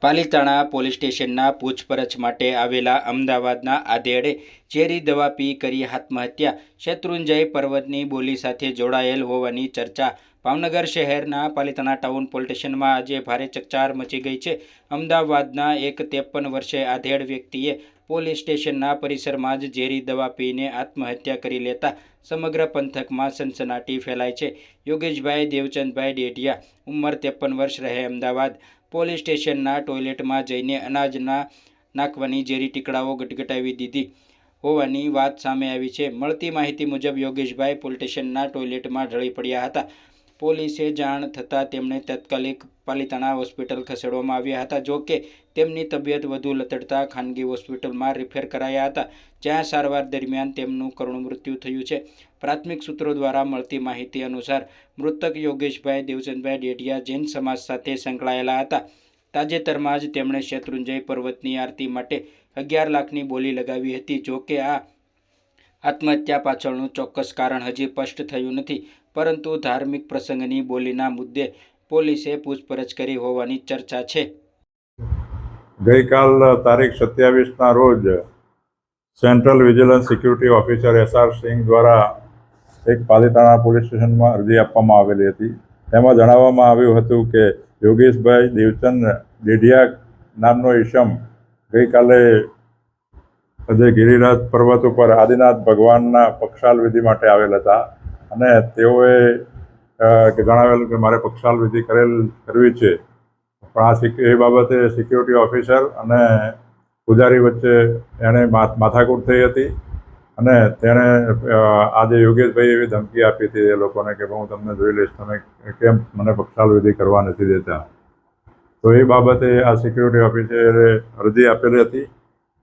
Palitana police સ્ટેશનના પૂછપરછ માટે આવેલા અમદાવાદના આધેડે ઝેરી દવા પી કરી આત્મહત્યા. શેત્રુંજય પર્વતની બોલી સાથે જોડાયેલ હોવાની ચર્ચા. ભાવનગર શહેરના પાલીતાણા ટાઉન પોલીસ સ્ટેશનમાં આજે ભારે ચકચાર મચી ગઈ છે. અમદાવાદના એક 53 વર્ષીય આધેડ વ્યક્તિએ પોલીસ સ્ટેશનના પરિસરમાં જ ઝેરી દવા પીને આત્મહત્યા કરી લેતા સમગ્ર પંથકમાં સનસનાટી ફેલાઈ છે. યોગેશભાઈ દેવચંદભાઈ ડેઢિયા, ઉંમર 53 વર્ષ, રહે અમદાવાદ, પોલીસ સ્ટેશનના ટોયલેટમાં જઈને અનાજના નાખવાની ઝેરી ટીકડાઓ ગટગટાવી દીધી હોવાની વાત સામે આવી છે. મળતી માહિતી મુજબ યોગેશભાઈ પોલીસ સ્ટેશનના ટોયલેટમાં ઢળી પડ્યા હતા. પોલીસે જાણ થતાં તેમને તાત્કાલિક પાલીતાણા હોસ્પિટલ ખસેડવામાં આવ્યા હતા. જો કે તેમની તબિયત વધુ લથડતા ખાનગી હોસ્પિટલમાં રિફર કરાયા હતા, જ્યાં સારવાર દરમિયાન તેમનું કરુણ મૃત્યુ થયું છે. પ્રાથમિક સૂત્રો દ્વારા મળતી માહિતી અનુસાર મૃતક યોગેશભાઈ દેવચંદભાઈ ડેઢિયા જૈન સમાજ સાથે સંકળાયેલા હતા. તાજેતરમાં જ તેમણે શેત્રુંજય પર્વતની આરતી માટે 11 લાખની બોલી લગાવી હતી. જો કે આ આત્મહત્યા પાછળનું ચોક્કસ કારણ હજી સ્પષ્ટ થયું નથી, પરંતુ ધાર્મિક પ્રસંગની બોલીના મુદ્દે પોલીસે પૂછપરછ કરી હોવાની ચર્ચા છે. ગઈકાલ તારીખ 27ના રોજ central vigilance security officer SR Singh દ્વારા એક પાલીતાણા પોલીસ સ્ટેશનમાં અરજી આપવામાં આવેલી હતી. તેમાં જણાવવામાં આવ્યું હતું કે યોગેશભાઈ દેવચંદ ડેઢિયા નામનો ઈસમ ગઈકાલે જે ગિરિરાજ પર્વત ઉપર આદિનાથ ભગવાનના પક્ષાલ વિધિ માટે આવેલ હતા અને તેઓએ જણાવેલું કે મારે પક્ષાલ વિધિ કરવી છે. પણ એ બાબતે સિક્યુરિટી ઓફિસર અને પૂજારી વચ્ચે એણે માથાકૂટ થઈ હતી અને તેણે આજે યોગેશભાઈ એવી ધમકી આપી હતી એ લોકોને કે હું તમને જોઈ લઈશ, તમે કેમ મને પક્ષાલ વિધિ કરવા નથી દેતા. તો એ બાબતે આ સિક્યુરિટી ઓફિસરે અરજી આપેલી હતી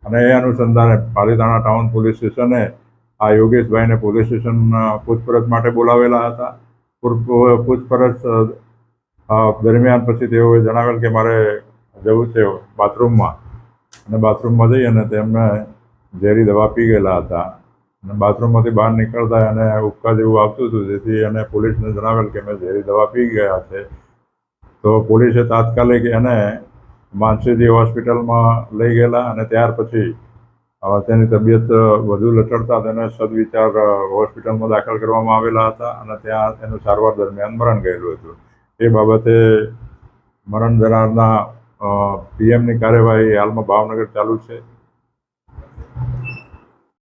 અને એ અનુસંધાને પાલીતાણા ટાઉન પોલીસ સ્ટેશને આ યોગેશભાઈને પોલીસ સ્ટેશન પૂછપરછ માટે બોલાવેલા હતા. પૂછપરછ દરમિયાન પછી તેઓએ જણાવેલ કે મારે જવું છે બાથરૂમમાં, અને બાથરૂમમાં જઈ અને તેમને ઝેરી દવા પી ગયેલા હતા અને બાથરૂમમાંથી બહાર નીકળતા એને ઉબકા જેવું આવતું હતું, જેથી એને પોલીસને જણાવેલ કે મેં ઝેરી દવા પી ગયા છે. તો પોલીસે તાત્કાલિક એને માનસીજી હોસ્પિટલમાં લઈ ગયેલા અને ત્યાર પછી તેની તબિયત વધુ લથડતા તેને સદવિચાર હોસ્પિટલમાં દાખલ કરવામાં આવેલા હતા અને ત્યાં એનું સારવાર દરમિયાન મરણ ગયેલું હતું. એ બાબતે મરણ જનારના PMની કાર્યવાહી હાલમાં ભાવનગર ચાલુ છે.